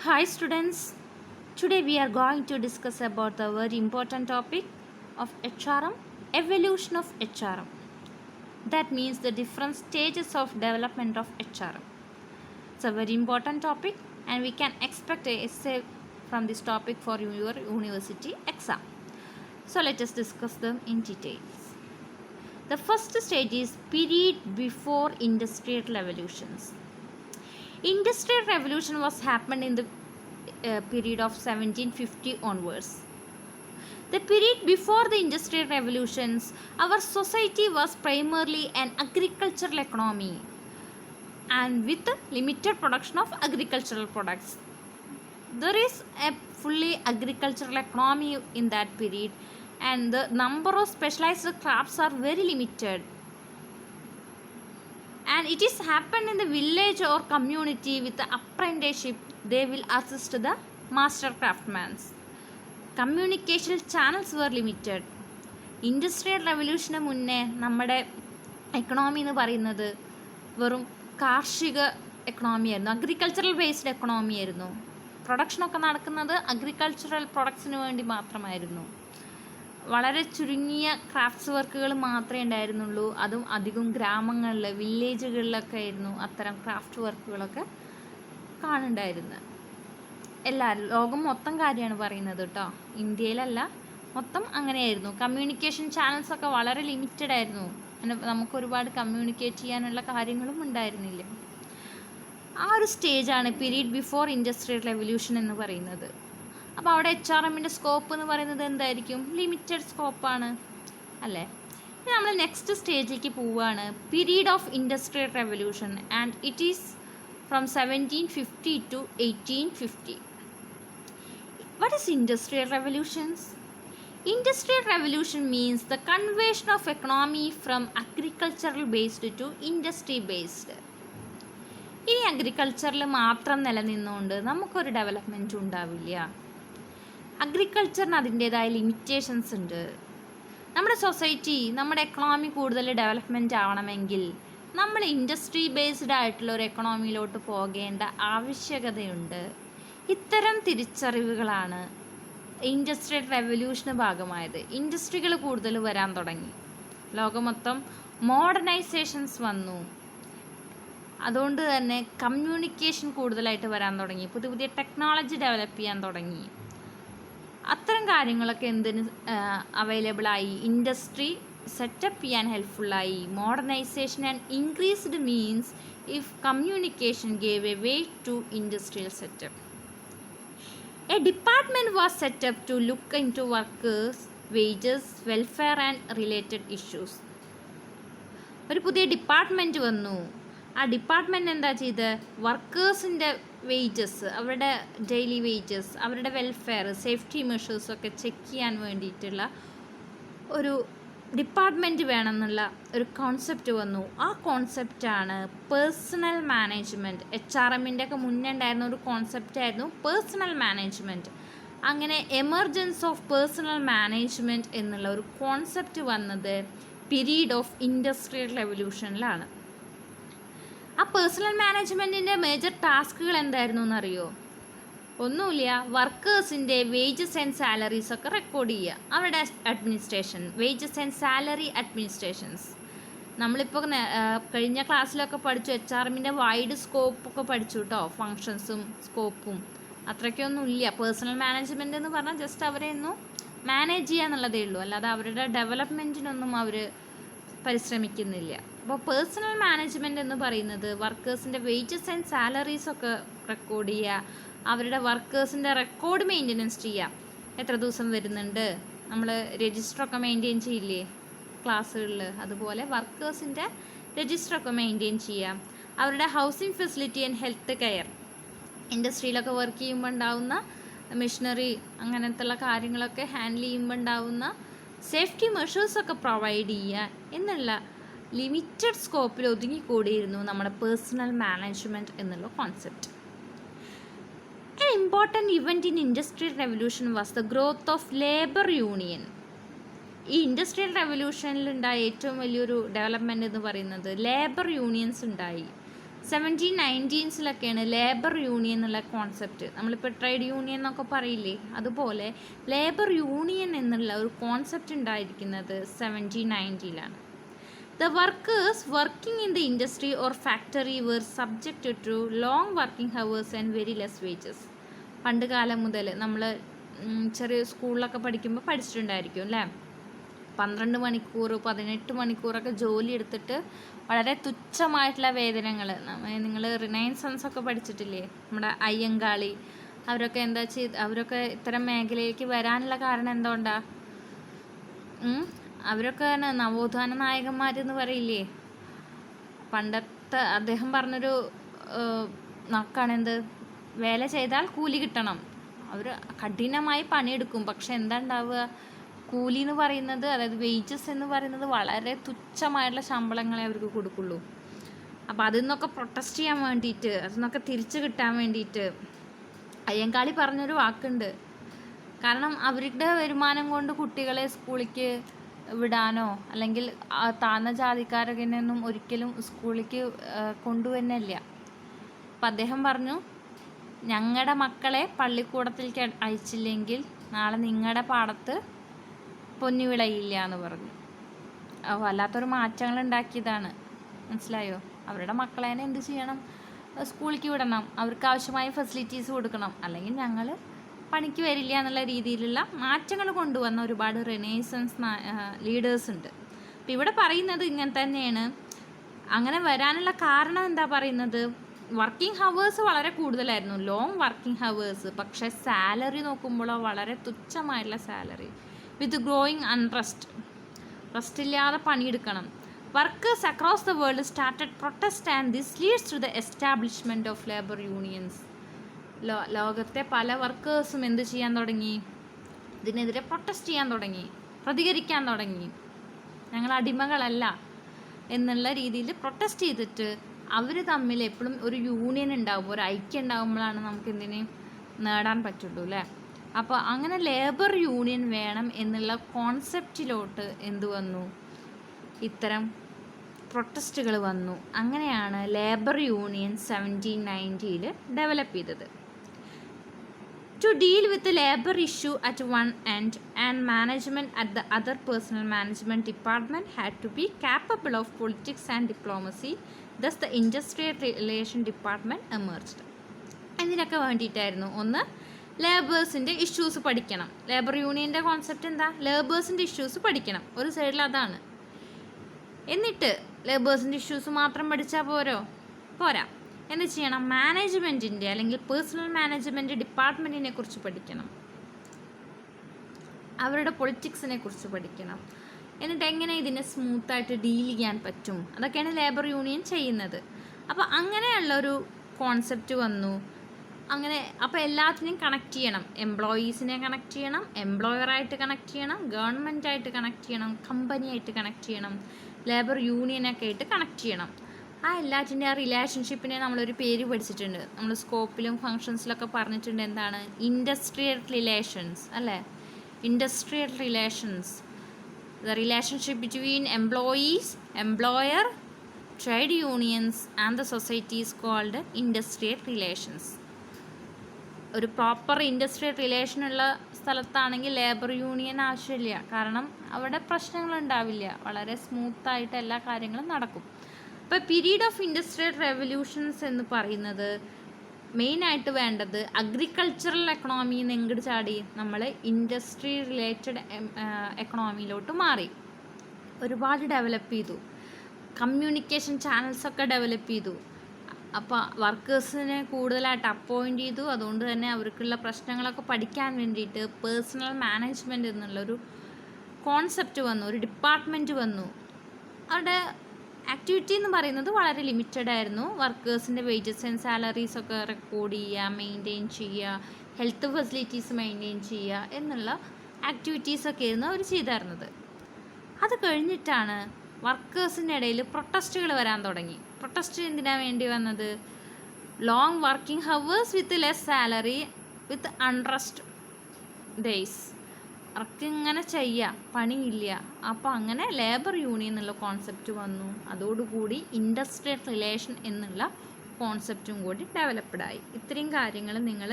Hi students, today we are going to discuss about the very important topic of HRM, evolution of HRM. That means the different stages of development of HRM. It's a very important topic and we can expect a essay from this topic for your university exam. So let us discuss them in details. The first stage is period before industrial revolutions. Industrial revolution was happened in the period of 1750 onwards. The period before the industrial revolutions, our society was primarily an agricultural economy and with limited production of agricultural products. There is a fully agricultural economy in that period and the number of specialized crafts are very limited. And it is happened in the village or community with the apprenticeship. They will assist the master craftsmen. Communication channels were limited. Industrial റെവല്യൂഷന് മുന്നേ നമ്മുടെ economy എന്ന് പറയുന്നത് വെറും കാർഷിക economy ആയിരുന്നു, agricultural based economy ആയിരുന്നു. പ്രൊഡക്ഷനൊക്കെ നടക്കുന്നത് അഗ്രികൾച്ചറൽ പ്രൊഡക്ട്സിന് വേണ്ടി മാത്രമായിരുന്നു. വളരെ ചുരുങ്ങിയ ക്രാഫ്റ്റ്സ് വർക്കുകൾ മാത്രമേ ഉണ്ടായിരുന്നുള്ളൂ. അതും അധികം ഗ്രാമങ്ങളിൽ വില്ലേജുകളിലൊക്കെ ആയിരുന്നു അത്തരം ക്രാഫ്റ്റ് വർക്കുകളൊക്കെ കാണുന്നുണ്ടായിരുന്നത്. എല്ലാവരും ലോകം മൊത്തം കാര്യമാണ് പറയുന്നത് കേട്ടോ, ഇന്ത്യയിലല്ല, മൊത്തം അങ്ങനെയായിരുന്നു. കമ്മ്യൂണിക്കേഷൻ ചാനൽസൊക്കെ വളരെ ലിമിറ്റഡ് ആയിരുന്നു. നമുക്ക് ഒരുപാട് കമ്മ്യൂണിക്കേറ്റ് ചെയ്യാനുള്ള കാര്യങ്ങളും ഉണ്ടായിരുന്നില്ല. ആ ഒരു സ്റ്റേജാണ് പീരീഡ് ബിഫോർ ഇൻഡസ്ട്രിയൽ റെവല്യൂഷൻ എന്ന് പറയുന്നത്. അപ്പോൾ അവിടെ HRMൻ്റെ സ്കോപ്പ് എന്ന് പറയുന്നത് എന്തായിരിക്കും? ലിമിറ്റഡ് സ്കോപ്പാണ് അല്ലേ. ഇനി നമ്മൾ നെക്സ്റ്റ് സ്റ്റേജിലേക്ക് പോവുകയാണ്, period of industrial revolution and it is from 1750 to 1850. What is industrial revolutions? Industrial revolution means the conversion of economy from agricultural based to industry based. ഈ അഗ്രികൾച്ചറിൽ മാത്രം നിലനിന്നുകൊണ്ട് നമുക്കൊരു ഡെവലപ്മെൻറ്റും ഉണ്ടാവില്ല. അഗ്രികൾച്ചറിന് അതിൻ്റേതായ ലിമിറ്റേഷൻസ് ഉണ്ട്. നമ്മുടെ സൊസൈറ്റി, നമ്മുടെ എക്കണോമി കൂടുതൽ ഡെവലപ്മെൻറ്റ് ആവണമെങ്കിൽ നമ്മൾ ഇൻഡസ്ട്രി ബേസ്ഡ് ആയിട്ടുള്ള ഒരു എക്കണോമിയിലോട്ട് പോകേണ്ട ആവശ്യകതയുണ്ട്. ഇത്തരം തിരിച്ചറിവുകളാണ് ഇൻഡസ്ട്രിയൽ റെവല്യൂഷന് ഭാഗമായത്. ഇൻഡസ്ട്രികൾ കൂടുതൽ വരാൻ തുടങ്ങി, ലോകം മൊത്തം മോഡേണൈസേഷൻസ് വന്നു. അതുകൊണ്ട് തന്നെ കമ്മ്യൂണിക്കേഷൻ കൂടുതലായിട്ട് വരാൻ തുടങ്ങി, പുതിയ പുതിയ ടെക്നോളജി ഡെവലപ്പ് ചെയ്യാൻ തുടങ്ങി. അത്തരം കാര്യങ്ങളൊക്കെ എന്തിന് അവൈലബിളായി? ഇൻഡസ്ട്രി സെറ്റപ്പ് ചെയ്യാൻ ഹെൽപ്ഫുള്ളായി. Modernisation and increased means if communication gave a way to industrial setup. A department was set up to look into workers' wages, welfare and related issues. ഒരു പുതിയ ഡിപ്പാർട്ട്മെൻറ്റ് വന്നു. ആ ഡിപ്പാർട്ട്മെൻറ്റ് എന്താ ചെയ്ത്? വർക്കേഴ്സിൻ്റെ വേജസ്, അവരുടെ daily wages, അവരുടെ welfare, safety മെഷേഴ്സൊക്കെ check ചെയ്യാൻ വേണ്ടിയിട്ടുള്ള ഒരു ഡിപ്പാർട്ട്മെൻറ്റ് വേണമെന്നുള്ള ഒരു കോൺസെപ്റ്റ് വന്നു. ആ കോൺസെപ്റ്റാണ് പേഴ്സണൽ മാനേജ്മെൻറ്റ്. HRMൻ്റെ ഒക്കെ മുന്നേ ഉണ്ടായിരുന്ന ഒരു കോൺസെപ്റ്റായിരുന്നു പേഴ്സണൽ മാനേജ്മെൻറ്റ്. അങ്ങനെ എമർജൻസ് ഓഫ് പേഴ്സണൽ മാനേജ്മെൻറ്റ് എന്നുള്ള ഒരു കോൺസെപ്റ്റ് വന്നത് പീരീഡ് ഓഫ് ഇൻഡസ്ട്രിയൽ റെവല്യൂഷനിലാണ്. ആ പേഴ്സണൽ മാനേജ്മെൻറ്റിൻ്റെ മേജർ ടാസ്കുകൾ എന്തായിരുന്നു എന്നറിയോ? ഒന്നുമില്ല, വർക്കേഴ്സിൻ്റെ വേജസ് ആൻഡ് സാലറീസ് ഒക്കെ റെക്കോർഡ് ചെയ്യുക, അവരുടെ administration, wages and salary administrations. നമ്മളിപ്പോൾ കഴിഞ്ഞ ക്ലാസ്സിലൊക്കെ പഠിച്ചു, HRMൻ്റെ വൈഡ് സ്കോപ്പൊക്കെ പഠിച്ചു കേട്ടോ, ഫങ്ഷൻസും സ്കോപ്പും അത്രയ്ക്കൊന്നും ഇല്ല. പേഴ്സണൽ മാനേജ്മെൻറ്റ് എന്ന് പറഞ്ഞാൽ ജസ്റ്റ് അവരെ ഒന്നും മാനേജ് ചെയ്യുക എന്നുള്ളതേ ഉള്ളൂ, അല്ലാതെ അവരുടെ ഡെവലപ്മെൻറ്റിനൊന്നും അവർ പരിശ്രമിക്കുന്നില്ല. അപ്പോൾ പേഴ്സണൽ മാനേജ്മെൻറ്റ് എന്ന് പറയുന്നത് വർക്കേഴ്സിൻ്റെ വേജസ് ആൻഡ് സാലറീസൊക്കെ റെക്കോർഡ് ചെയ്യുക, അവരുടെ വർക്കേഴ്സിൻ്റെ റെക്കോർഡ് മെയിൻ്റനൻസ് ചെയ്യാം. എത്ര ദിവസം വരുന്നുണ്ട്, നമ്മൾ രജിസ്റ്ററൊക്കെ മെയിൻറ്റെയിൻ ചെയ്യില്ലേ ക്ലാസ്സുകളിൽ, അതുപോലെ വർക്കേഴ്സിൻ്റെ രജിസ്റ്ററൊക്കെ മെയിൻറ്റെയിൻ ചെയ്യാം. അവരുടെ housing facility and health care, ഇൻഡസ്ട്രിയിലൊക്കെ വർക്ക് ചെയ്യുമ്പോൾ ഉണ്ടാവുന്ന മെഷീനറി അങ്ങനത്തുള്ള കാര്യങ്ങളൊക്കെ ഹാൻഡിൽ ചെയ്യുമ്പോൾ ഉണ്ടാവുന്ന സേഫ്റ്റി മെഷേഴ്സൊക്കെ പ്രൊവൈഡ് ചെയ്യുക എന്നുള്ള ലിമിറ്റഡ് സ്കോപ്പിൽ ഒതുങ്ങിക്കൂടിയിരുന്നു നമ്മുടെ പേഴ്സണൽ മാനേജ്മെൻറ്റ് എന്നുള്ള concept. An important event in industrial revolution was the growth of labor union. ഈ ഇൻഡസ്ട്രിയൽ റെവല്യൂഷനിലുണ്ടായ ഏറ്റവും വലിയൊരു ഡെവലപ്മെൻറ്റ് എന്ന് പറയുന്നത് ലേബർ യൂണിയൻസ് ഉണ്ടായി. 1790s ലേബർ യൂണിയൻ എന്നുള്ള കോൺസെപ്റ്റ്, നമ്മളിപ്പോൾ ട്രേഡ് യൂണിയൻ എന്നൊക്കെ പറയില്ലേ, അതുപോലെ ലേബർ യൂണിയൻ എന്നുള്ള ഒരു കോൺസെപ്റ്റ് ഉണ്ടായിരിക്കുന്നത് 1790-ലാണ്. The workers working in the industry or factory were subjected to long working hours and very less wages. പണ്ട് കാലം മുതൽ നമ്മൾ ചെറിയ സ്കൂളിലൊക്കെ പഠിക്കുമ്പോൾ പഠിച്ചിട്ടുണ്ടായിരിക്കും അല്ലേ, 12 മണിക്കൂർ 18 മണിക്കൂറൊക്കെ ജോലി എടുത്തിട്ട് വളരെ തുച്ഛമായിട്ടുള്ള വേതനങ്ങൾ. നിങ്ങൾ റിനൈസൻസ് ഒക്കെ പഠിച്ചിട്ടില്ലേ, നമ്മുടെ അയ്യങ്കാളി അവരൊക്കെ എന്താ അവരൊക്കെ ഇത്തരം മേഖലയിലേക്ക് വരാനുള്ള കാരണം എന്തുകൊണ്ടാണ്? അവരൊക്കെ നവോത്ഥാന നായകന്മാരെന്ന് പറയില്ലേ. പണ്ടത്തെ അദ്ദേഹം പറഞ്ഞൊരു നാക്കാണെന്ത്, വേല ചെയ്താൽ കൂലി കിട്ടണം. അവർ കഠിനമായി പണിയെടുക്കും, പക്ഷെ എന്താ ഉണ്ടാവുക, കൂലി എന്ന് പറയുന്നത്, അതായത് വേജസ് എന്ന് പറയുന്നത് വളരെ തുച്ഛമായിട്ടുള്ള ശമ്പളങ്ങളെ അവർക്ക് കൊടുക്കുള്ളൂ. അപ്പോൾ അതിൽ നിന്നൊക്കെ പ്രൊട്ടസ്റ്റ് ചെയ്യാൻ വേണ്ടിയിട്ട്, അതിൽ നിന്നൊക്കെ തിരിച്ചു കിട്ടാൻ വേണ്ടിയിട്ട് അയ്യങ്കാളി പറഞ്ഞൊരു വാക്കുണ്ട്. കാരണം അവരുടെ വരുമാനം കൊണ്ട് കുട്ടികളെ സ്കൂളിലേക്ക് വിടാനോ അല്ലെങ്കിൽ താഴ്ന്ന ജാതിക്കാരൊന്നും ഒരിക്കലും സ്കൂളിലേക്ക് കൊണ്ടുവന്നില്ല. അപ്പം അദ്ദേഹം പറഞ്ഞു, ഞങ്ങളുടെ മക്കളെ പള്ളിക്കൂടത്തിലേക്ക് അയച്ചില്ലെങ്കിൽ നാളെ നിങ്ങളുടെ പാടത്ത് പൊന്നു വിളയില്ല എന്ന് പറഞ്ഞു. വല്ലാത്തൊരു മാറ്റങ്ങൾ ഉണ്ടാക്കിയതാണ്, മനസ്സിലായോ? അവരുടെ മക്കളെ എന്ത് ചെയ്യണം, സ്കൂളിലേക്ക് വിടണം, അവർക്ക് ആവശ്യമായ ഫെസിലിറ്റീസ് കൊടുക്കണം, അല്ലെങ്കിൽ ഞങ്ങൾ പണിക്ക് വരില്ല എന്നുള്ള രീതിയിലുള്ള മാറ്റങ്ങൾ കൊണ്ടുവന്ന ഒരുപാട് റിനൈസൻസ് ലീഡേഴ്സ് ഉണ്ട്. അപ്പോൾ ഇവിടെ പറയുന്നത് ഇങ്ങനെ തന്നെയാണ്. അങ്ങനെ വരാനുള്ള കാരണം എന്താ പറയുന്നത്, വർക്കിംഗ് ഹവേഴ്സ് വളരെ കൂടുതലായിരുന്നു, ലോങ് വർക്കിംഗ് ഹവേഴ്സ്. പക്ഷേ സാലറി നോക്കുമ്പോൾ വളരെ തുച്ഛമായിട്ടുള്ള salary, with growing unrest, rest ഇല്ലാതെ പണിയെടുക്കണം. Workers across the world started protest and this leads to the establishment of labour unions. ലോകത്തെ പല വർക്കേഴ്സും എന്ത് ചെയ്യാൻ തുടങ്ങി, ഇതിനെതിരെ പ്രൊട്ടസ്റ്റ് ചെയ്യാൻ തുടങ്ങി, പ്രതികരിക്കാൻ തുടങ്ങി. ഞങ്ങൾ അടിമകളല്ല എന്നുള്ള രീതിയിൽ പ്രൊട്ടസ്റ്റ് ചെയ്തിട്ട് അവർ തമ്മിൽ എപ്പോഴും ഒരു യൂണിയൻ ഉണ്ടാവും, ഒരു ഐക്യം ഉണ്ടാകുമ്പോഴാണ് നമുക്ക് എന്തിനേയും നേടാൻ പറ്റുള്ളൂ അല്ലേ. അപ്പോൾ അങ്ങനെ ലേബർ യൂണിയൻ വേണം എന്നുള്ള കോൺസെപ്റ്റിലോട്ട് എന്ത് വന്നു, ഇത്തരം പ്രൊട്ടസ്റ്റുകൾ വന്നു. അങ്ങനെയാണ് ലേബർ യൂണിയൻ 1790 ഡെവലപ്പ് ചെയ്തത്. To deal with the labor issue at one end and management at the other, personnel management department had to be capable of politics and diplomacy. Thus the industrial relation department emerged. ഇതിനൊക്കെ വേണ്ടിയിട്ടായിരുന്നു, ഒന്ന് ലേബേഴ്സിൻ്റെ issues പഠിക്കണം. Labour യൂണിയൻ്റെ concept എന്താ, ലേബേഴ്സിൻ്റെ issues പഠിക്കണം, ഒരു സൈഡിൽ അതാണ്. എന്നിട്ട് ലേബേഴ്സിൻ്റെ ഇഷ്യൂസ് മാത്രം പഠിച്ചാൽ പോരാ, എന്ത് ചെയ്യണം, മാനേജ്മെൻറ്റിൻ്റെ അല്ലെങ്കിൽ പേഴ്സണൽ മാനേജ്മെൻറ്റ് ഡിപ്പാർട്ട്മെൻറ്റിനെ കുറിച്ച് പഠിക്കണം, അവരുടെ പൊളിറ്റിക്സിനെ കുറിച്ച് പഠിക്കണം. എന്നിട്ട് എങ്ങനെ ഇതിനെ സ്മൂത്തായിട്ട് ഡീൽ ചെയ്യാൻ പറ്റും, അതൊക്കെയാണ് ലേബർ യൂണിയൻ ചെയ്യുന്നത്. അപ്പോൾ അങ്ങനെയുള്ളൊരു കോൺസെപ്റ്റ് വന്നു. അങ്ങനെ അപ്പോൾ എല്ലാത്തിനെയും കണക്ട് ചെയ്യണം, എംപ്ലോയീസിനെ കണക്ട് ചെയ്യണം, എംപ്ലോയറായിട്ട് കണക്ട് ചെയ്യണം, ഗവൺമെൻറ്റായിട്ട് കണക്ട് ചെയ്യണം, കമ്പനിയായിട്ട് കണക്ട് ചെയ്യണം, ലേബർ യൂണിയനൊക്കെ ആയിട്ട് കണക്ട് ചെയ്യണം. ആ എല്ലാറ്റിൻ്റെ ആ റിലേഷൻഷിപ്പിനെ നമ്മളൊരു പേര് പഠിച്ചിട്ടുണ്ട്, നമ്മൾ സ്കോപ്പിലും ഫങ്ഷൻസിലൊക്കെ പറഞ്ഞിട്ടുണ്ട്. എന്താണ് ഇൻഡസ്ട്രിയൽ റിലേഷൻസ് അല്ലേ, industrial relations, the relationship between employees, employer, trade unions and the societies called industrial relations. ഒരു പ്രോപ്പർ ഇൻഡസ്ട്രിയൽ റിലേഷൻ ഉള്ള സ്ഥലത്താണെങ്കിൽ ലേബർ യൂണിയൻ ആവശ്യമില്ല, കാരണം അവിടെ പ്രശ്നങ്ങളുണ്ടാവില്ല, വളരെ സ്മൂത്തായിട്ട് എല്ലാ കാര്യങ്ങളും നടക്കും. ഇപ്പോൾ പീരീഡ് ഓഫ് ഇൻഡസ്ട്രിയൽ റെവല്യൂഷൻസ് എന്ന് പറയുന്നത് മെയിനായിട്ട് വേണ്ടത് അഗ്രികൾച്ചറൽ എക്കണോമിയിൽ നിന്ന് എങ്ങോട്ട് ചാടി നമ്മൾ ഇൻഡസ്ട്രി റിലേറ്റഡ് എക്കണോമിയിലോട്ട് മാറി, ഒരുപാട് ഡെവലപ്പ് ചെയ്തു, കമ്മ്യൂണിക്കേഷൻ ചാനൽസൊക്കെ ഡെവലപ്പ് ചെയ്തു. അപ്പോൾ വർക്കേഴ്സിനെ കൂടുതലായിട്ട് അപ്പോയിൻ്റ് ചെയ്തു. അതുകൊണ്ട് തന്നെ അവർക്കുള്ള പ്രശ്നങ്ങളൊക്കെ പഠിക്കാൻ വേണ്ടിയിട്ട് പേഴ്സണൽ മാനേജ്മെൻറ്റ് എന്നുള്ളൊരു കോൺസെപ്റ്റ് വന്നു, ഒരു ഡിപ്പാർട്ട്മെൻറ്റ് വന്നു. അവിടെ ആക്ടിവിറ്റി എന്ന് പറയുന്നത് വളരെ ലിമിറ്റഡ് ആയിരുന്നു. വർക്കേഴ്സിൻ്റെ വേജസ് ആൻഡ് സാലറീസൊക്കെ റെക്കോർഡ് ചെയ്യുക, മെയിൻറ്റെയിൻ ചെയ്യുക, ഹെൽത്ത് ഫെസിലിറ്റീസ് മെയിൻറ്റെയിൻ ചെയ്യുക എന്നുള്ള ആക്ടിവിറ്റീസൊക്കെ ആയിരുന്നു അവർ ചെയ്തിരുന്നത്. അത് കഴിഞ്ഞിട്ടാണ് വർക്കേഴ്സിൻ്റെ ഇടയിൽ പ്രൊട്ടസ്റ്റുകൾ വരാൻ തുടങ്ങി. പ്രൊട്ടസ്റ്റ് എന്തിനാണ് വേണ്ടി വന്നത്, ലോങ് വർക്കിംഗ് ഹവേഴ്സ് വിത്ത് ലെസ് സാലറി വിത്ത് അൺറെസ്റ്റ് ഡേയ്സ്. വർക്ക് ഇങ്ങനെ ചെയ്യുക, പണിയില്ല. അപ്പോൾ അങ്ങനെ ലേബർ യൂണിയൻ എന്നുള്ള കോൺസെപ്റ്റ് വന്നു. അതോടുകൂടി ഇൻഡസ്ട്രിയൽ റിലേഷൻ എന്നുള്ള കോൺസെപ്റ്റും കൂടി ഡെവലപ്ഡായി. ഇത്രയും കാര്യങ്ങൾ നിങ്ങൾ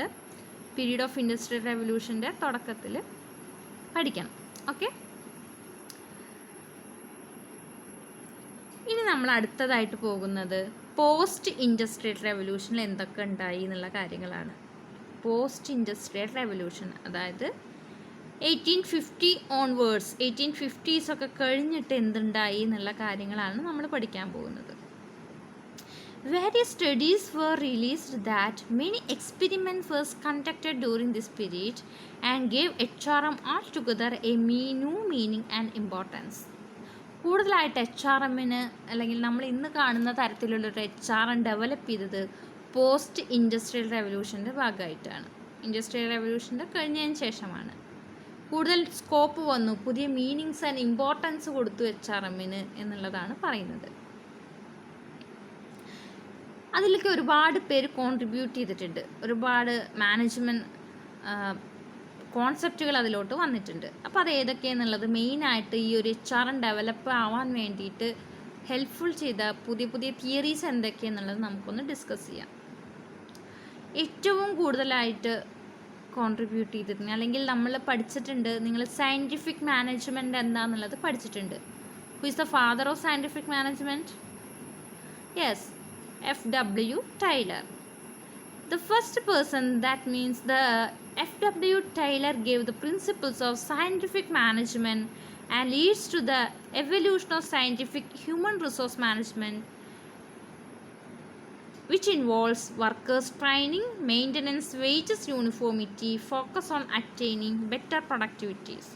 പീരീഡ് ഓഫ് ഇൻഡസ്ട്രിയൽ റെവല്യൂഷൻ്റെ തുടക്കത്തിൽ പഠിക്കണം. ഓക്കെ, ഇനി നമ്മൾ അടുത്തതായിട്ട് പോകുന്നത് പോസ്റ്റ് ഇൻഡസ്ട്രിയൽ റെവല്യൂഷനിൽ എന്തൊക്കെ ഉണ്ടായി എന്നുള്ള കാര്യങ്ങളാണ്. പോസ്റ്റ് ഇൻഡസ്ട്രിയൽ റെവല്യൂഷൻ, അതായത് 1850 ഓൺവേർഡ്സ്, 1850s ഒക്കെ കഴിഞ്ഞിട്ട് എന്തുണ്ടായി എന്നുള്ള കാര്യങ്ങളാണ് നമ്മൾ പഠിക്കാൻ പോകുന്നത്. Various studies were released that many experiments were conducted during this period and gave HRM altogether a new meaning and importance. കൂടുതലായിട്ട് HRMന് അല്ലെങ്കിൽ നമ്മൾ ഇന്ന് കാണുന്ന തരത്തിലുള്ളൊരു HRM ഡെവലപ്പ് ചെയ്തത് പോസ്റ്റ് ഇൻഡസ്ട്രിയൽ റെവല്യൂഷൻ്റെ ഭാഗമായിട്ടാണ്. ഇൻഡസ്ട്രിയൽ റെവല്യൂഷൻ്റെ കഴിഞ്ഞതിന് ശേഷമാണ് കൂടുതൽ സ്കോപ്പ് വന്നു, പുതിയ മീനിങ്സ് ആൻഡ് ഇമ്പോർട്ടൻസ് കൊടുത്തു HRMന് എന്നുള്ളതാണ് പറയുന്നത്. അതിലേക്ക് ഒരുപാട് പേര് കോൺട്രിബ്യൂട്ട് ചെയ്തിട്ടുണ്ട്. ഒരുപാട് മാനേജ്മെൻറ്റ് കോൺസെപ്റ്റുകൾ അതിലോട്ട് വന്നിട്ടുണ്ട്. അപ്പോൾ അത് ഏതൊക്കെയാണെന്നുള്ളത് മെയിനായിട്ട് ഈ ഒരു HRM ഡെവലപ്പ് ആവാൻ വേണ്ടിയിട്ട് ഹെൽപ്ഫുൾ ചെയ്ത പുതിയ പുതിയ തിയറീസ് എന്തൊക്കെയാണെന്നുള്ളത് നമുക്കൊന്ന് ഡിസ്കസ് ചെയ്യാം. ഏറ്റവും കൂടുതലായിട്ട് കോൺട്രിബ്യൂട്ട് ചെയ്തിട്ടുണ്ട് അല്ലെങ്കിൽ നമ്മൾ പഠിച്ചിട്ടുണ്ട്, നിങ്ങൾ സയൻറ്റിഫിക് മാനേജ്മെൻറ്റ് എന്താണെന്നുള്ളത് പഠിച്ചിട്ടുണ്ട്. Who is the father of scientific management? Yes, F.W. Taylor. The first person, that means the F.W. Taylor, gave the principles of scientific management and leads to the evolution of scientific human resource management, which involves workers' training, maintenance, wages uniformity, focus on attaining better productivities.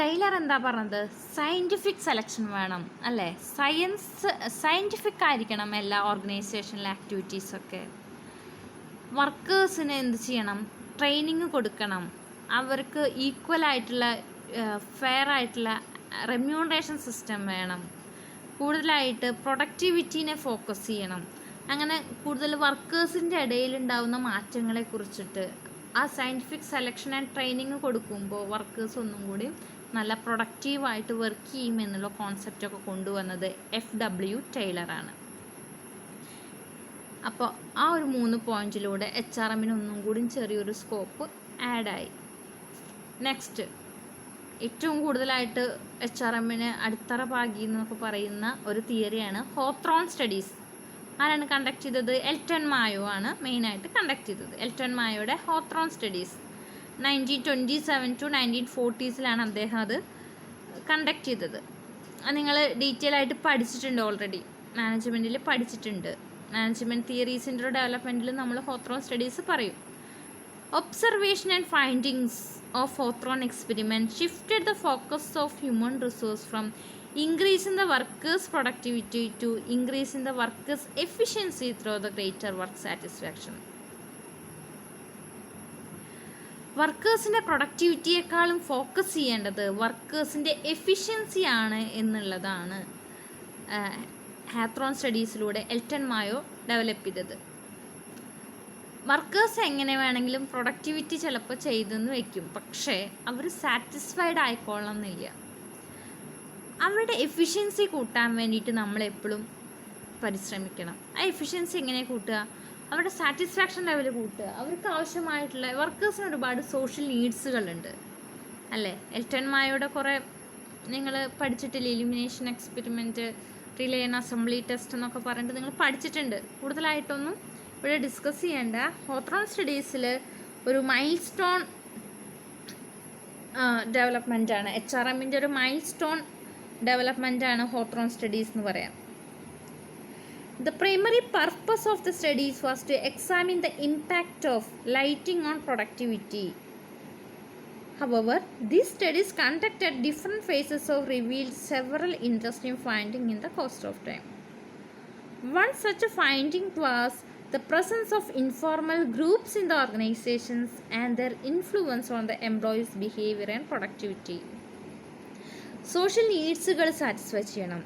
Taylor എന്താ പറഞ്ഞത്? Scientific selection വേണം അല്ലേ, scientific ആയിരിക്കണം എല്ലാ ഓർഗനൈസേഷനിലെ ആക്ടിവിറ്റീസൊക്കെ. വർക്കേഴ്സിന് എന്ത് ചെയ്യണം? Training കൊടുക്കണം. അവർക്ക് ഈക്വലായിട്ടുള്ള ഫെയർ ആയിട്ടുള്ള റെമ്യൂണറേഷൻ സിസ്റ്റം വേണം. കൂടുതലായിട്ട് പ്രൊഡക്ടിവിറ്റീനെ ഫോക്കസ് ചെയ്യണം. അങ്ങനെ കൂടുതൽ വർക്കേഴ്സിൻ്റെ ഇടയിലുണ്ടാവുന്ന മാറ്റങ്ങളെ കുറിച്ചിട്ട് ആ സയൻറ്റിഫിക് സെലക്ഷൻ ആൻഡ് ട്രെയിനിങ് കൊടുക്കുമ്പോൾ വർക്കേഴ്സ് ഒന്നും കൂടി നല്ല പ്രൊഡക്റ്റീവായിട്ട് വർക്ക് ചെയ്യും എന്നുള്ള കോൺസെപ്റ്റൊക്കെ കൊണ്ടുവന്നത് F.W. ടൈലറാണ്. അപ്പോൾ ആ ഒരു 3 പോയിന്റിലൂടെ HRMന് ഒന്നും കൂടി ചെറിയൊരു സ്കോപ്പ് ആഡായി. നെക്സ്റ്റ്, ഏറ്റവും കൂടുതലായിട്ട് HRMന് അടിത്തറ പാകി എന്നൊക്കെ പറയുന്ന ഒരു തിയറിയാണ് ഹോത്രോൺ സ്റ്റഡീസ്. ആരാണ് കണ്ടക്ട് ചെയ്തത്? എൽട്ടൺ മായോ ആണ് മെയിനായിട്ട് കണ്ടക്ട് ചെയ്തത്. എൽട്ടൺ മായോയുടെ ഹോത്രോൺ സ്റ്റഡീസ് 1927 to 1940s അദ്ദേഹം അത് കണ്ടക്ട് ചെയ്തത്. നിങ്ങൾ ഡീറ്റെയിൽ ആയിട്ട് പഠിച്ചിട്ടുണ്ട്, ഓൾറെഡി മാനേജ്മെൻറ്റിൽ പഠിച്ചിട്ടുണ്ട്. മാനേജ്മെൻറ്റ് തിയറീസിൻ്റെ ഡെവലപ്മെൻറ്റിൽ നമ്മൾ ഹോത്രോൺ സ്റ്റഡീസ് പറയും. Observation and findings of Hawthorne experiment shifted the focus of human resource from increasing the workers' productivity to increasing the workers' efficiency through the greater work satisfaction. വർക്കേഴ്സിൻ്റെ പ്രൊഡക്ടിവിറ്റിയേക്കാളും focus ചെയ്യേണ്ടത് വർക്കേഴ്സിൻ്റെ എഫിഷ്യൻസിയാണ് എന്നുള്ളതാണ് ഹാത്രോൺ സ്റ്റഡീസിലൂടെ Elton Mayo develop ചെയ്തത്. Workers എങ്ങനെ വേണമെങ്കിലും പ്രൊഡക്ടിവിറ്റി ചിലപ്പോൾ ചെയ്തെന്ന് വയ്ക്കും, പക്ഷേ അവർ സാറ്റിസ്ഫൈഡ് ആയിക്കൊള്ളണമെന്നില്ല. അവരുടെ എഫിഷ്യൻസി കൂട്ടാൻ വേണ്ടിയിട്ട് നമ്മളെപ്പോഴും പരിശ്രമിക്കണം. ആ എഫിഷ്യൻസി എങ്ങനെ കൂട്ടുക? അവരുടെ സാറ്റിസ്ഫാക്ഷൻ ലെവൽ കൂട്ടുക. അവർക്ക് ആവശ്യമായിട്ടുള്ള വർക്കേഴ്സിന് ഒരുപാട് സോഷ്യൽ നീഡ്സുകളുണ്ട് അല്ലേ. എൽട്ടൺ മായോയുടെ കുറേ നിങ്ങൾ പഠിച്ചിട്ടില്ല, elimination experiment, relay and assembly test എന്നൊക്കെ പറഞ്ഞിട്ട് നിങ്ങൾ പഠിച്ചിട്ടുണ്ട്. കൂടുതലായിട്ടൊന്നും ഇവിടെ ഡിസ്കസ് ചെയ്യേണ്ട. ഹോത്രോൺ സ്റ്റഡീസിൽ ഒരു മൈൽ സ്റ്റോൺ ഡെവലപ്മെൻറ്റാണ്, HRMൻ്റെ ഒരു മൈൽ സ്റ്റോൺ ഡെവലപ്മെൻറ്റാണ് ഹോത്രോൺ സ്റ്റഡീസ് എന്ന് പറയാം. The primary purpose of the studies was to examine the impact of lighting on productivity. However, these studies conducted different phases of revealed several interesting findings in the course of time. One such finding was the presence of informal groups in the organizations and their influence on the employees' behavior and productivity. Social നീഡ്സുകൾ satisfy ചെയ്യണം.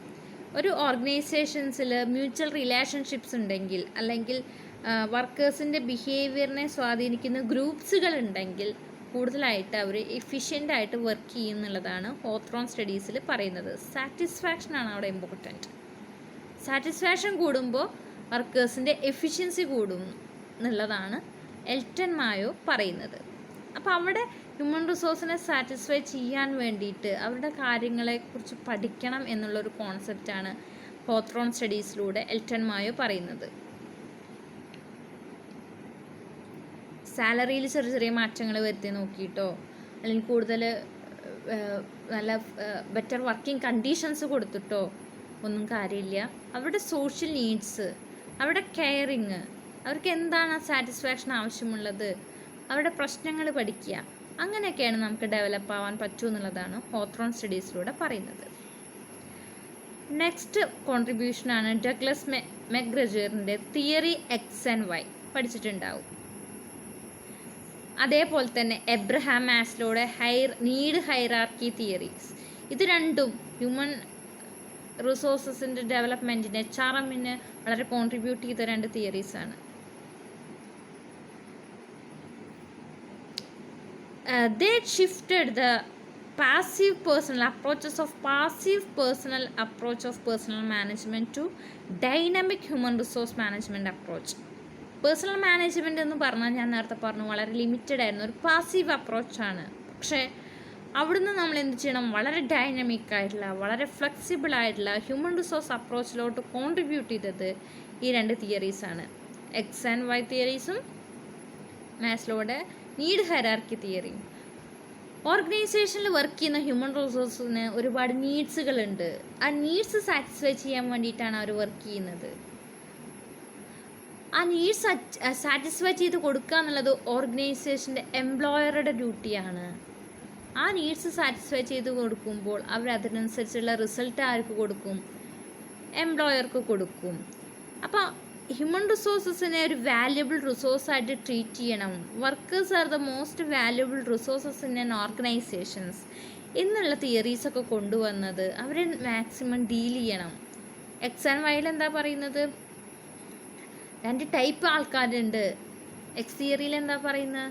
ഒരു ഓർഗനൈസേഷൻസിൽ mutual relationships ഉണ്ടെങ്കിൽ, അല്ലെങ്കിൽ വർക്കേഴ്സിൻ്റെ ബിഹേവിയറിനെ സ്വാധീനിക്കുന്ന ഗ്രൂപ്പ്സുകൾ ഉണ്ടെങ്കിൽ കൂടുതലായിട്ട് അവർ എഫിഷ്യൻ്റായിട്ട് work ചെയ്യുന്നുള്ളതാണ് ഹോത്രോൺ സ്റ്റഡീസിൽ പറയുന്നത്. സാറ്റിസ്ഫാക്ഷനാണ് അവിടെ ഇമ്പോർട്ടൻറ്റ്. സാറ്റിസ്ഫാക്ഷൻ കൂടുമ്പോൾ വർക്കേഴ്സിൻ്റെ എഫിഷ്യൻസി കൂടും എന്നുള്ളതാണ് എൽട്ടൺ മായോ പറയുന്നത്. അപ്പോൾ അവിടെ ഹ്യൂമൻ റിസോഴ്സിനെ സാറ്റിസ്ഫൈ ചെയ്യാൻ വേണ്ടിയിട്ട് അവരുടെ കാര്യങ്ങളെക്കുറിച്ച് പഠിക്കണം എന്നുള്ളൊരു കോൺസെപ്റ്റാണ് ഹോത്രോൺ സ്റ്റഡീസിലൂടെ എൽട്ടൺ മായോ പറയുന്നത്. സാലറിയിൽ ചെറിയ ചെറിയ മാറ്റങ്ങൾ വരുത്തി നോക്കിയിട്ടോ അല്ലെങ്കിൽ കൂടുതൽ നല്ല ബെറ്റർ വർക്കിംഗ് കണ്ടീഷൻസ് കൊടുത്തിട്ടോ ഒന്നും കാര്യമില്ല. അവരുടെ സോഷ്യൽ നീഡ്സ്, അവരുടെ കെയറിങ്, അവർക്ക് എന്താണ് സാറ്റിസ്ഫാക്ഷൻ ആവശ്യമുള്ളത്, അവരുടെ പ്രശ്നങ്ങൾ പഠിക്കുക, അങ്ങനെയൊക്കെയാണ് നമുക്ക് ഡെവലപ്പ് ആവാൻ പറ്റൂ എന്നുള്ളതാണ് ഹോത്രോൺ സ്റ്റഡീസിലൂടെ പറയുന്നത്. നെക്സ്റ്റ് കോൺട്രിബ്യൂഷനാണ് ഡഗ്ലസ് മെക്ഗ്രജറിൻ്റെ തിയറി എക്സ് ആൻഡ് വൈ, പഠിച്ചിട്ടുണ്ടാവും. അതേപോലെ തന്നെ എബ്രഹാം മാസ്ലോയുടെ നീഡ് ഹൈറാർക്കി തിയറീസ്. ഇത് രണ്ടും ഹ്യൂമൻ റിസോഴ്സസിൻ്റെ ഡെവലപ്മെൻറ്റിന് HRMന് വളരെ കോൺട്രിബ്യൂട്ട് ചെയ്ത രണ്ട് തിയറീസാണ്. They shifted the passive personal approach of personal management to dynamic human resource management approach. Personal management എന്ന് പറഞ്ഞാൽ ഞാൻ നേരത്തെ പറഞ്ഞു വളരെ ലിമിറ്റഡ് ആയിരുന്നു, ഒരു പാസീവ് അപ്രോച്ചാണ്. പക്ഷേ അവിടുന്ന് നമ്മൾ എന്ത് ചെയ്യണം, വളരെ ഡൈനാമിക് ആയിട്ടുള്ള വളരെ ഫ്ലെക്സിബിൾ ആയിട്ടുള്ള ഹ്യൂമൻ റിസോഴ്സ് അപ്രോച്ചിലോട്ട് കോൺട്രിബ്യൂട്ട് ചെയ്തത് ഈ രണ്ട് തിയറീസാണ്. എക്സ് ആൻഡ് വൈ തിയറീസും മാസ്ലോയുടെ നീഡ് ഹൈറാർക്കി തിയറിയും. ഓർഗനൈസേഷനിൽ വർക്ക് ചെയ്യുന്ന ഹ്യൂമൻ റിസോഴ്സിന് ഒരുപാട് നീഡ്സുകളുണ്ട്. ആ നീഡ്സ് സാറ്റിസ്ഫൈ ചെയ്യാൻ വേണ്ടിയിട്ടാണ് അവർ വർക്ക് ചെയ്യുന്നത്. ആ നീഡ്സ് സാറ്റിസ്ഫൈ ചെയ്ത് കൊടുക്കുക എന്നുള്ളത് ഓർഗനൈസേഷൻ്റെ എംപ്ലോയറുടെ ഡ്യൂട്ടിയാണ്. ആ നീഡ്സ് സാറ്റിസ്ഫൈ ചെയ്ത് കൊടുക്കുമ്പോൾ അവരതിനനുസരിച്ചുള്ള റിസൾട്ട് ആർക്ക് കൊടുക്കും, എംപ്ലോയർക്ക് കൊടുക്കും. അപ്പോൾ ഹ്യൂമൻ റിസോഴ്സസിനെ ഒരു വാല്യുബിൾ റിസോഴ്സായിട്ട് ട്രീറ്റ് ചെയ്യണം. Workers are the most valuable resources in an organisations എന്നുള്ള തിയറീസൊക്കെ കൊണ്ടുവന്നത് അവരെ മാക്സിമം ഡീൽ ചെയ്യണം. എക്സ് ആൻഡ് വൈയിൽ എന്താ പറയുന്നത്, രണ്ട് ടൈപ്പ് ആൾക്കാരുണ്ട്. എക്സ് തിയറിയിൽ എന്താ പറയുന്നത്,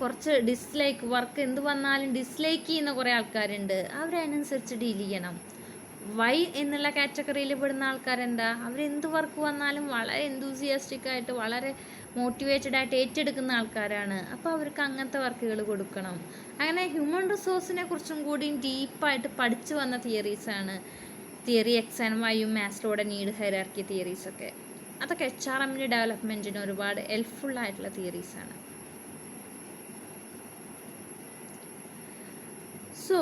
കുറച്ച് ഡിസ്ലൈക്ക്, വർക്ക് എന്ത് വന്നാലും ഡിസ്ലൈക്ക് ചെയ്യുന്ന കുറേ ആൾക്കാരുണ്ട്, അവരതിനനുസരിച്ച് ഡീൽ ചെയ്യണം. വൈ എന്നുള്ള കാറ്റഗറിയിൽ പെടുന്ന ആൾക്കാരെന്താ, അവരെന്ത് വർക്ക് വന്നാലും വളരെ എന്തൂസിയാസ്റ്റിക് ആയിട്ട് വളരെ മോട്ടിവേറ്റഡ് ആയിട്ട് ഏറ്റെടുക്കുന്ന ആൾക്കാരാണ്. അപ്പോൾ അവർക്ക് അങ്ങനത്തെ വർക്കുകൾ കൊടുക്കണം. അങ്ങനെ ഹ്യൂമൻ റിസോഴ്സിനെ കുറിച്ചും കൂടി ഡീപ്പായിട്ട് പഠിച്ചു വന്ന തിയറീസാണ് തിയറി എക്സ് ആൻഡ് വൈയും മാസ്ലോയുടെ നീഡ് ഹൈറാർക്കി തിയറീസൊക്കെ. അതൊക്കെ HRMൻ്റെ ഡെവലപ്മെൻറ്റിന് ഒരുപാട് ഹെൽപ്ഫുള്ളായിട്ടുള്ള തിയറീസാണ്. So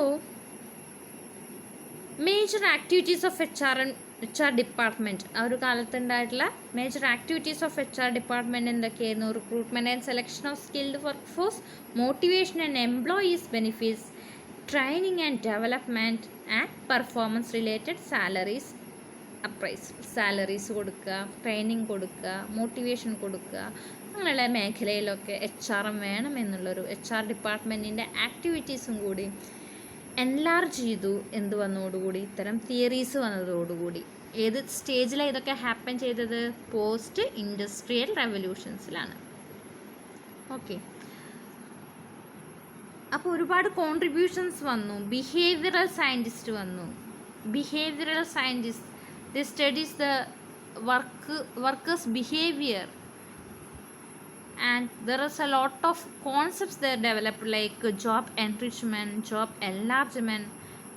major activities of HR department, ആ ഒരു കാലത്തുണ്ടായിട്ടുള്ള major activities of HR department എന്തൊക്കെയായിരുന്നു? Recruitment and selection of skilled work force, motivation and employees benefits, training and development and performance related salaries appraisal. Salaries കൊടുക്കുക, training കൊടുക്കുക, motivation കൊടുക്കുക, അങ്ങനെയുള്ള മേഖലയിലൊക്കെ HRM വേണം എന്നുള്ളൊരു HR ഡിപ്പാർട്ട്മെൻറ്റിൻ്റെ ആക്ടിവിറ്റീസും കൂടി എൻലാർജ് ചെയ്തു. എന്ത് വന്നതോടുകൂടി, ഇത്തരം തിയറീസ് വന്നതോടുകൂടി. ഏത് സ്റ്റേജിലാണ് ഇതൊക്കെ ഹാപ്പൻ ചെയ്തത്? Post industrial റെവല്യൂഷൻസിലാണ്. ഓക്കെ, അപ്പോൾ ഒരുപാട് കോൺട്രിബ്യൂഷൻസ് വന്നു. ബിഹേവിയറൽ സയൻറ്റിസ്റ്റ് വന്നു. Behavioural scientist, they studies the workers behaviour, and there is a lot of concepts there developed like job enrichment, job enlargement,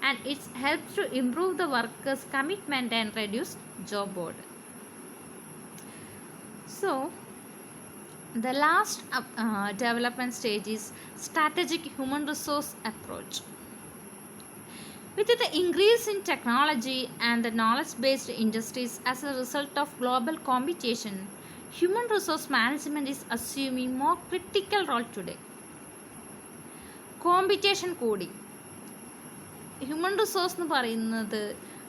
and it helps to improve the workers commitment and reduce job boredom. So the last development stage is strategic human resource approach. With the increase in technology and the knowledge based industries as a result of global competition, human resource management is assuming more critical role today. Competition കൂടി. Human resource എന്ന് പറയുന്നത്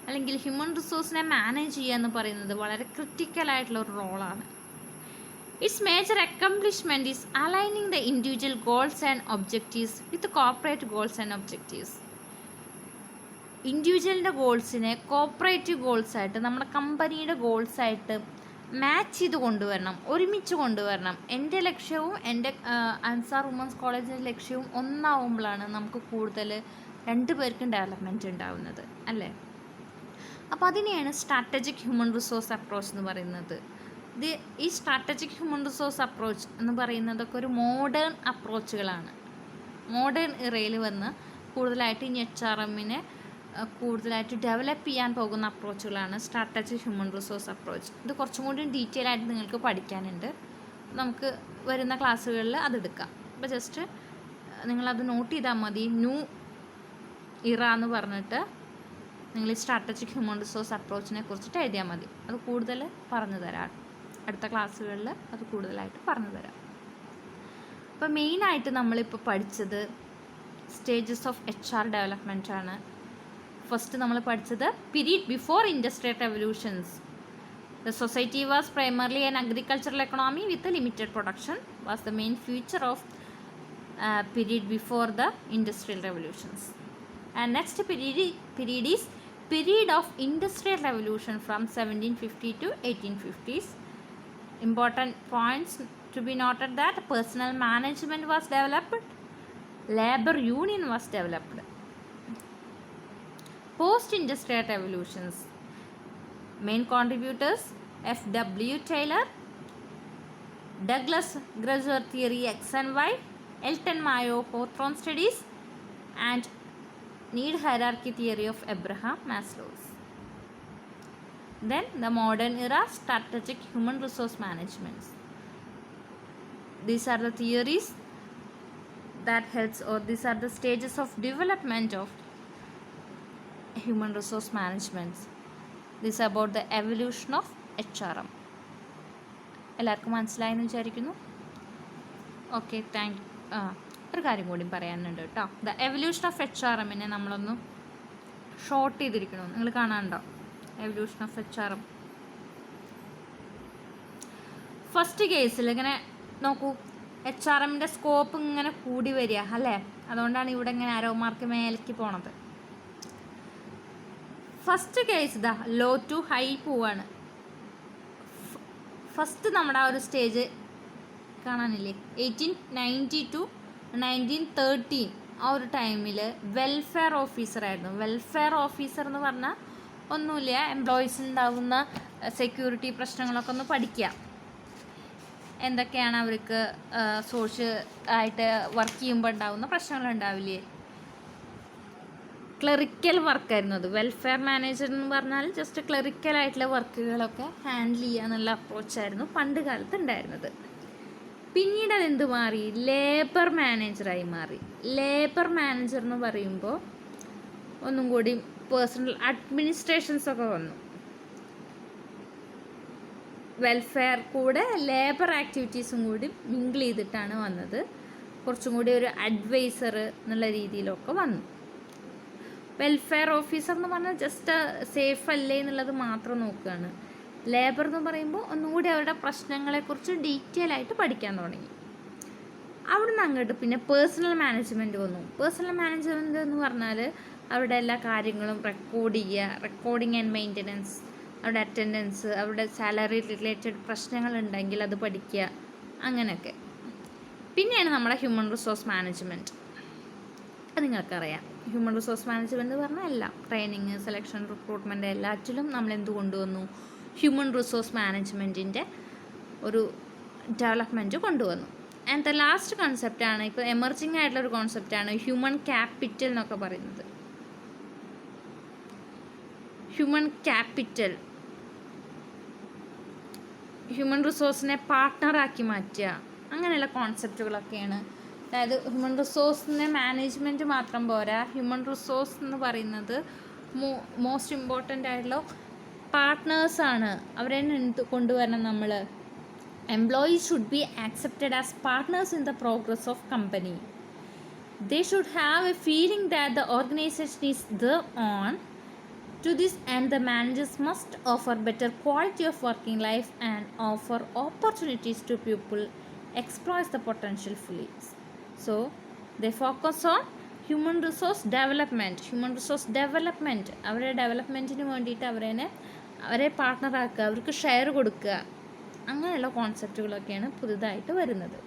അല്ലെങ്കിൽ human റിസോഴ്സിനെ manage ചെയ്യുക എന്ന് പറയുന്നത് വളരെ ക്രിട്ടിക്കലായിട്ടുള്ള ഒരു റോളാണ്. It's major accomplishment is aligning the individual goals and objectives with corporate goals and objectives. ഇൻഡിവിജ്വലിൻ്റെ ഗോൾസിനെ കോർപ്പറേറ്റീവ് ഗോൾസായിട്ട്, നമ്മുടെ കമ്പനിയുടെ ഗോൾസായിട്ട് മാച്ച് ചെയ്ത് കൊണ്ടുവരണം, ഒരുമിച്ച് കൊണ്ടുവരണം. എൻ്റെ ലക്ഷ്യവും എൻ്റെ അൻസാർ വുമൻസ് കോളേജിൻ്റെ ലക്ഷ്യവും ഒന്നാവുമ്പോഴാണ് നമുക്ക് കൂടുതൽ രണ്ട് പേർക്കും ഡെവലപ്മെൻറ്റ് ഉണ്ടാവുന്നത് അല്ലേ. അപ്പോൾ അതിനെയാണ് സ്ട്രാറ്റജിക് ഹ്യൂമൻ റിസോഴ്സ് അപ്രോച്ച് എന്ന് പറയുന്നത്. ഈ സ്ട്രാറ്റജിക് ഹ്യൂമൻ റിസോഴ്സ് അപ്രോച്ച് എന്ന് പറയുന്നതൊക്കെ ഒരു മോഡേൺ അപ്രോച്ചുകളാണ്. മോഡേൺ ഇറയിൽ വന്ന് കൂടുതലായിട്ട് ഇനി HRMനെ കൂടുതലായിട്ട് ഡെവലപ്പ് ചെയ്യാൻ പോകുന്ന അപ്രോച്ചുകളാണ് സ്ട്രാറ്റജിക് ഹ്യൂമൻ റിസോഴ്സ് അപ്രോച്ച്. ഇത് കുറച്ചും കൂടി ഡീറ്റെയിൽ ആയിട്ട് നിങ്ങൾക്ക് പഠിക്കാനുണ്ട്. നമുക്ക് വരുന്ന ക്ലാസ്സുകളിൽ അതെടുക്കാം. അപ്പോൾ ജസ്റ്റ് നിങ്ങളത് നോട്ട് ചെയ്താൽ മതി. ന്യൂ ഇറ എന്ന് പറഞ്ഞിട്ട് നിങ്ങൾ ഈ സ്ട്രാറ്റജിക് ഹ്യൂമൻ റിസോഴ്സ് അപ്രോച്ചിനെ കുറിച്ചിട്ട് എഴുതിയാൽ മതി. അത് കൂടുതൽ പറഞ്ഞു തരാം അടുത്ത ക്ലാസ്സുകളിൽ, അത് കൂടുതലായിട്ട് പറഞ്ഞു തരാം. അപ്പോൾ മെയിനായിട്ട് നമ്മളിപ്പോൾ പഠിച്ചത് സ്റ്റേജസ് ഓഫ് HR ഡെവലപ്മെൻ്റ് ആണ്. ഫസ്റ്റ് നമ്മൾ പഠിച്ചത് period before industrial revolutions. The society was primarily an agricultural economy with a limited production was the main feature of period before the industrial revolutions. And next period is period of industrial revolution from 1750 to 1850s. Important points to be noted that personal management was developed, labor union was developed. Post-industrial revolutions. Main contributors F.W. Taylor, Douglas Gresser theory X and Y, Elton Mayo Hawthorne studies, and need hierarchy theory of Abraham Maslow. Then the modern era strategic human resource management. These are the theories that helps, or these are the stages of development of human resource management. This is about the evolution of HRM. എല്ലാവർക്കും മനസ്സിലായെന്ന് വിചാരിക്കുന്നു. Okay, ഒരു കാര്യം കൂടി പറയാനുണ്ട് കേട്ടോ. The evolution of HRMനെ നമ്മളൊന്ന് short ചെയ്തിരിക്കണോ, നിങ്ങൾ കാണാനുണ്ടോ? എവല്യൂഷൻ ഓഫ് HRM ഫസ്റ്റ് കേസിൽ ഇങ്ങനെ നോക്കൂ, HRMൻ്റെ സ്കോപ്പ് ഇങ്ങനെ കൂടി വരിക അല്ലേ. അതുകൊണ്ടാണ് ഇവിടെ ഇങ്ങനെ ആരോ മാർക്ക് മേലേക്ക് പോണത്. ഫസ്റ്റ് കേസ് ഇതാ ലോ ടു ഹൈ പോവാണ്. ഫസ്റ്റ് നമ്മുടെ ആ ഒരു സ്റ്റേജ് കാണാനില്ലേ, 1890 to 1913 ആ ഒരു ടൈമിൽ വെൽഫെയർ ഓഫീസറായിരുന്നു. വെൽഫെയർ ഓഫീസർ എന്ന് പറഞ്ഞാൽ ഒന്നുമില്ല, എംപ്ലോയീസിനുണ്ടാകുന്ന സെക്യൂരിറ്റി പ്രശ്നങ്ങളൊക്കെ ഒന്ന് പഠിക്കുക. എന്തൊക്കെയാണ് അവർക്ക് സോഷ്യൽ ആയിട്ട് വർക്ക് ചെയ്യുമ്പോൾ ഉണ്ടാകുന്ന പ്രശ്നങ്ങളുണ്ടാവില്ലേ. ക്ലറിക്കൽ വർക്കായിരുന്നു അത്. വെൽഫെയർ മാനേജർ എന്ന് പറഞ്ഞാൽ ജസ്റ്റ് ക്ലറിക്കലായിട്ടുള്ള വർക്കുകളൊക്കെ ഹാൻഡിൽ ചെയ്യുക എന്നുള്ള അപ്രോച്ചായിരുന്നു പണ്ട് കാലത്ത് ഉണ്ടായിരുന്നത്. പിന്നീട് അതെന്ത് മാറി, ലേബർ മാനേജറായി മാറി. ലേബർ മാനേജർ എന്ന് പറയുമ്പോൾ ഒന്നും കൂടി പേഴ്സണൽ അഡ്മിനിസ്ട്രേഷൻസൊക്കെ വന്നു. വെൽഫെയർ കൂടെ ലേബർ ആക്ടിവിറ്റീസും കൂടി മിങ്കിൾ ചെയ്തിട്ടാണ് വന്നത്. കുറച്ചും കൂടി ഒരു അഡ്വൈസർ എന്നുള്ള രീതിയിലൊക്കെ വന്നു. വെൽഫെയർ ഓഫീസർ എന്ന് പറഞ്ഞാൽ ജസ്റ്റ് സേഫ് അല്ലേ എന്നുള്ളത് മാത്രം നോക്കുകയാണ്. ലേബർ എന്ന് പറയുമ്പോൾ ഒന്നുകൂടി അവരുടെ പ്രശ്നങ്ങളെക്കുറിച്ച് ഡീറ്റെയിൽ ആയിട്ട് പഠിക്കാൻ തുടങ്ങി. അവിടെ നിന്ന് അങ്ങോട്ട് പിന്നെ പേഴ്സണൽ മാനേജ്മെൻറ്റ് വന്നു. പേഴ്സണൽ മാനേജ്മെൻറ്റ് എന്ന് പറഞ്ഞാൽ അവരുടെ എല്ലാ കാര്യങ്ങളും റെക്കോർഡ് ചെയ്യുക, റെക്കോർഡിങ് ആൻഡ് മെയിൻ്റനൻസ്, അവരുടെ അറ്റൻഡൻസ്, അവരുടെ സാലറി റിലേറ്റഡ് പ്രശ്നങ്ങളുണ്ടെങ്കിൽ അത് പഠിക്കുക, അങ്ങനെയൊക്കെ. പിന്നെയാണ് നമ്മുടെ ഹ്യൂമൻ റിസോഴ്സ് മാനേജ്മെൻറ്റ്. അത് നിങ്ങൾക്കറിയാം. ഹ്യൂമൻ റിസോഴ്സ് മാനേജ്മെൻറ്റ് എന്ന് പറഞ്ഞാൽ എല്ലാം, ട്രെയിനിങ്, സെലക്ഷൻ, റിക്രൂട്ട്മെൻറ്റ് എല്ലാറ്റിലും നമ്മൾ എന്ത് കൊണ്ടുവന്നു, ഹ്യൂമൻ റിസോഴ്സ് മാനേജ്മെൻറ്റിൻ്റെ ഒരു ഡെവലപ്മെൻറ്റ് കൊണ്ടുവന്നു. ആൻഡ് ദ ലാസ്റ്റ് കോൺസെപ്റ്റാണ്, ഇപ്പോൾ എമർജിങ് ആയിട്ടുള്ളൊരു കോൺസെപ്റ്റാണ് ഹ്യൂമൻ ക്യാപിറ്റൽ എന്നൊക്കെ പറയുന്നത്. ഹ്യൂമൻ ക്യാപിറ്റൽ, ഹ്യൂമൻ റിസോഴ്സിനെ പാർട്ട്ണറാക്കി മാറ്റുക, അങ്ങനെയുള്ള കോൺസെപ്റ്റുകളൊക്കെയാണ്. അതായത് ഹ്യൂമൻ റിസോഴ്സിൻ്റെ മാനേജ്മെൻറ്റ് മാത്രം പോരാ, ഹ്യൂമൻ റിസോഴ്സ് എന്ന് പറയുന്നത് മോസ്റ്റ് ഇമ്പോർട്ടൻ്റ് ആയിട്ടുള്ള പാർട്ട്നേഴ്സാണ്. അവരെ കൊണ്ടുവരണം നമ്മൾ. Employees should be accepted as partners in the progress of company. They should have a feeling that the organization is the own. To this end, the managers must offer better quality of working life and offer opportunities to people exploit the potential fully. So, they focus on human resource development. Human resource development, അവരുടെ ഡെവലപ്മെൻറ്റിന് വേണ്ടിയിട്ട് അവരെ പാർട്ട്ണറാക്കുക, അവർക്ക് share കൊടുക്കുക, അങ്ങനെയുള്ള കോൺസെപ്റ്റുകളൊക്കെയാണ് പുതുതായിട്ട് വരുന്നത്.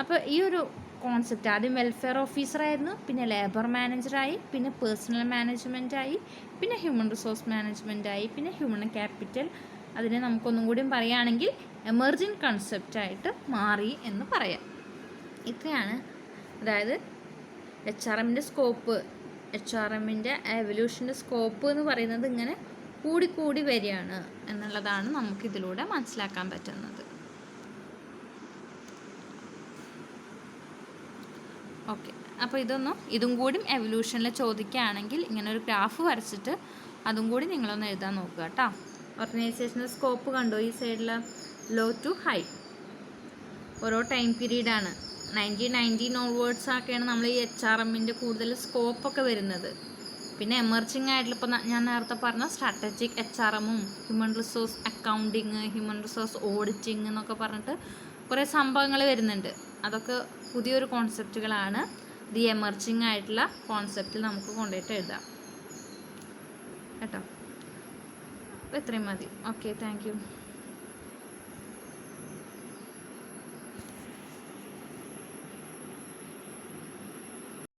അപ്പോൾ ഈ ഒരു കോൺസെപ്റ്റ് ആദ്യം വെൽഫെയർ ഓഫീസറായിരുന്നു, പിന്നെ ലേബർ മാനേജറായി, പിന്നെ പേഴ്സണൽ മാനേജ്മെൻറ്റായി, പിന്നെ ഹ്യൂമൻ റിസോഴ്സ് മാനേജ്മെൻറ്റായി, പിന്നെ ഹ്യൂമൻ ക്യാപിറ്റൽ, അതിനെ നമുക്കൊന്നും കൂടിയും പറയുകയാണെങ്കിൽ എമർജിങ് കൺസെപ്റ്റായിട്ട് മാറി എന്ന് പറയാം. ഇത്രയാണ്, അതായത് HRMൻ്റെ സ്കോപ്പ്, HRMൻ്റെ എവല്യൂഷൻ്റെ സ്കോപ്പ് എന്ന് പറയുന്നത് ഇങ്ങനെ കൂടിക്കൂടി വരികയാണ് എന്നുള്ളതാണ് നമുക്കിതിലൂടെ മനസ്സിലാക്കാൻ പറ്റുന്നത്. ഓക്കെ, അപ്പോൾ ഇതും കൂടി എവല്യൂഷനിൽ ചോദിക്കുകയാണെങ്കിൽ ഇങ്ങനെ ഒരു ഗ്രാഫ് വരച്ചിട്ട് അതും കൂടി നിങ്ങളൊന്ന് എഴുതാൻ നോക്കുക കേട്ടോ. ഓർഗനൈസേഷണൽ സ്കോപ്പ് കണ്ടോ, ഈ സൈഡിൽ ലോ ടു ഹൈ ഓരോ ടൈം പീരീഡാണ്. 1919 ഓൺവേർഡ്സ് ഒക്കെയാണ് നമ്മൾ ഈ HRMൻ്റെ കൂടുതൽ സ്കോപ്പൊക്കെ വരുന്നത്. പിന്നെ എമർജിങ് ആയിട്ടുള്ള ഇപ്പോൾ ഞാൻ നേരത്തെ പറഞ്ഞ സ്ട്രാറ്റജിക് HRMഉം human resource accounting, human resource auditing എന്നൊക്കെ പറഞ്ഞിട്ട് കുറേ സംഭവങ്ങൾ വരുന്നുണ്ട്. അതൊക്കെ പുതിയൊരു കോൺസെപ്റ്റുകളാണ്. ഇത് എമർജിങ് ആയിട്ടുള്ള കോൺസെപ്റ്റിൽ നമുക്ക് കൊണ്ടുപോയിട്ട് എഴുതാം കേട്ടോ. അപ്പോൾ ഇത്രയും മതി. Okay, thank you.